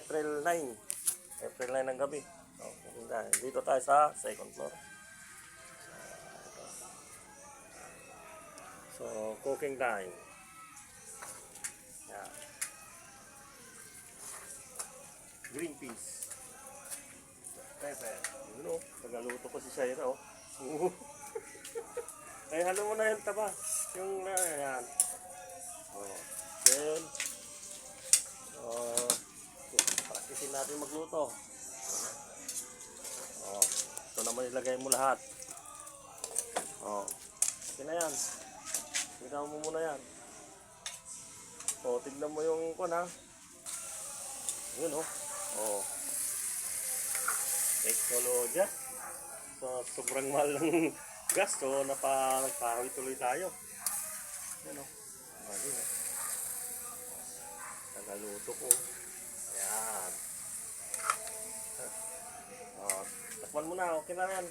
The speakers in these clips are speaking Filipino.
April 9. April 9 ng gabi. Okay, dito tayo sa second floor. So, cooking time. Yan. Green peas. Pepe. Yun o, nagaluto ko si Shaira o. Ay, halo mo na yung taba. Yung yan. Oh. Then, practicein natin magluto. Oh. Ito naman ilagay mo lahat. Oh. Okay na yan. Tignan mo muna yan. Oh, tignan mo yung ha. Yun oh. Oh. Teknolodya. So, sobrang mahal ng gas. So, nagpahawi tuloy tayo. Yan oh. Mali oh. Nagaluto ko. Ayan. Oh, takpan mo na. Okay na yan.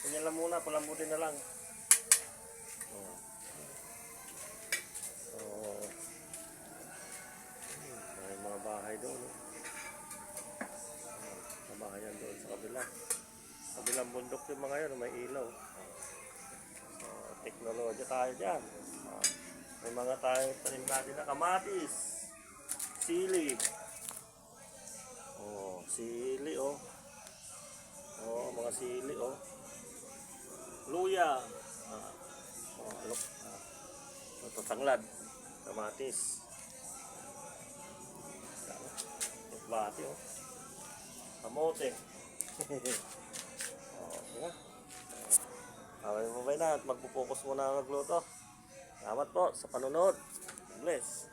Ganyan lang muna. Palambutin na lang. Oh. So, may mga bahay doon. Oh. Bahayan doon sa kabilang bundok yung mga yun, may ilaw. So, teknolodya tayo dyan. May mga tayo tanim natin na kamatis, sili. Oh, sili oh. Oh, mga sili oh. Luya. Look. Ito tanglad, kamatis. Bati oh. Kamote. Okay. Okay, mabay na at magpo-focus muna ang magluto. Salamat po sa panunod. Bless.